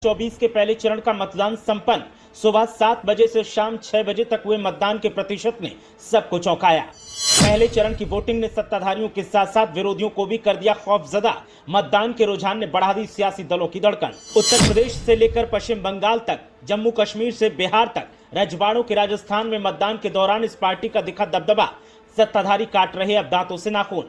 24 के पहले चरण का मतदान संपन्न। सुबह 7 बजे से शाम 6 बजे तक हुए मतदान के प्रतिशत ने सबको चौंकाया। पहले चरण की वोटिंग ने सत्ताधारियों के साथ साथ विरोधियों को भी कर दिया खौफजदा। मतदान के रुझान ने बढ़ा दी सियासी दलों की धड़कन। उत्तर प्रदेश से लेकर पश्चिम बंगाल तक, जम्मू कश्मीर से बिहार तक, रजवाड़ों के राजस्थान में मतदान के दौरान इस पार्टी का दिखा दबदबा। सत्ताधारी काट रहे अब दांतों से नाखून।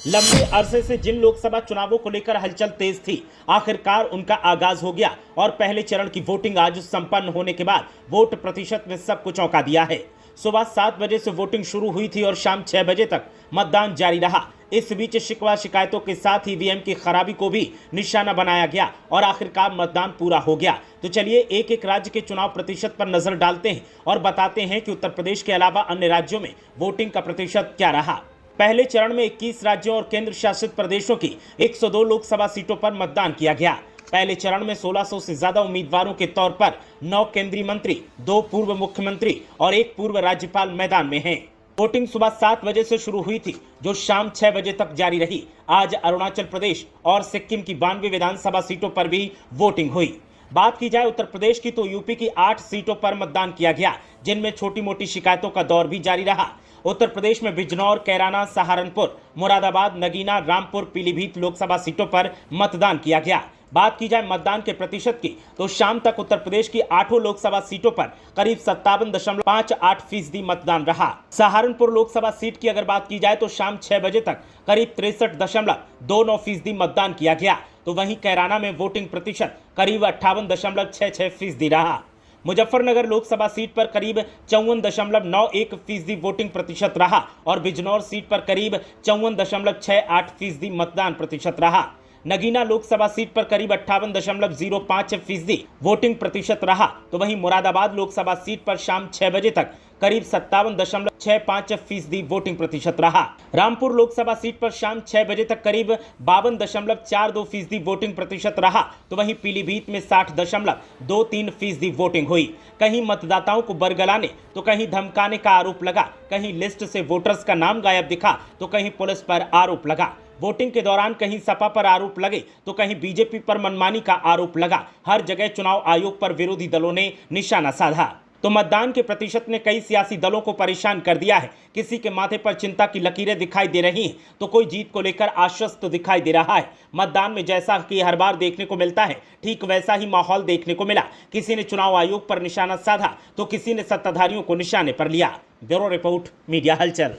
लंबे अरसे से जिन लोकसभा चुनावों को लेकर हलचल तेज थी, आखिरकार उनका आगाज हो गया और पहले चरण की वोटिंग आज संपन्न होने के बाद वोट प्रतिशत ने सबको चौंका दिया है। सुबह 7 बजे से वोटिंग शुरू हुई थी और शाम 6 बजे तक मतदान जारी रहा। इस बीच शिकवा शिकायतों के साथ ईवीएम की खराबी को भी निशाना बनाया गया और आखिरकार मतदान पूरा हो गया। तो चलिए एक एक राज्य के चुनाव प्रतिशत पर नजर डालते हैं और बताते हैं कि उत्तर प्रदेश के अलावा अन्य राज्यों में वोटिंग का प्रतिशत क्या रहा। पहले चरण में 21 राज्यों और केंद्र शासित प्रदेशों की 102 लोकसभा सीटों पर मतदान किया गया। पहले चरण में 1600 से ज्यादा उम्मीदवारों के तौर पर 9 केंद्रीय मंत्री, 2 पूर्व मुख्यमंत्री और 1 पूर्व राज्यपाल मैदान में हैं। वोटिंग सुबह 7 बजे से शुरू हुई थी, जो शाम 6 बजे तक जारी रही। आज अरुणाचल प्रदेश और सिक्किम की 92 विधानसभा सीटों पर भी वोटिंग हुई। बात की जाए उत्तर प्रदेश की तो यूपी की 8 सीटों पर मतदान किया गया, जिनमें छोटी मोटी शिकायतों का दौर भी जारी रहा। उत्तर प्रदेश में बिजनौर, कैराना, सहारनपुर, मुरादाबाद, नगीना, रामपुर, पीलीभीत लोकसभा सीटों पर मतदान किया गया। बात की जाए मतदान के प्रतिशत की तो शाम तक उत्तर प्रदेश की 8 लोकसभा सीटों पर करीब 57.58% मतदान रहा। सहारनपुर लोकसभा सीट की अगर बात की जाए तो शाम 6 बजे तक करीब 63.29% मतदान किया गया। तो वहीं कैराना में वोटिंग प्रतिशत करीब 58.66% रहा। मुजफ्फरनगर लोकसभा सीट पर करीब 54.91% वोटिंग प्रतिशत रहा और बिजनौर सीट पर करीब 54.68% मतदान प्रतिशत रहा। नगीना लोकसभा सीट पर करीब 58.05% वोटिंग प्रतिशत रहा। तो वहीं मुरादाबाद लोकसभा सीट पर शाम 6 बजे तक करीब 57.65% वोटिंग प्रतिशत रहा। रामपुर लोकसभा सीट पर शाम 6 बजे तक करीब 52.42% वोटिंग प्रतिशत रहा। तो वहीं पीलीभीत में 60.23% वोटिंग हुई। कहीं मतदाताओं को बरगलाने तो कहीं धमकाने का आरोप लगा, कहीं लिस्ट से वोटर्स का नाम गायब दिखा तो कहीं पुलिस पर आरोप लगा। वोटिंग के दौरान कहीं सपा पर आरोप लगे तो कहीं बीजेपी पर मनमानी का आरोप लगा। हर जगह चुनाव आयोग पर विरोधी दलों ने निशाना साधा। तो मतदान के प्रतिशत ने कई सियासी दलों को परेशान कर दिया है। किसी के माथे पर चिंता की लकीरें दिखाई दे रही हैं तो कोई जीत को लेकर आश्वस्त दिखाई दे रहा है। मतदान में जैसा कि हर बार देखने को मिलता है, ठीक वैसा ही माहौल देखने को मिला। किसी ने चुनाव आयोग पर निशाना साधा तो किसी ने सत्ताधारियों को निशाने पर लिया। ब्यूरो रिपोर्ट, मीडिया हलचल।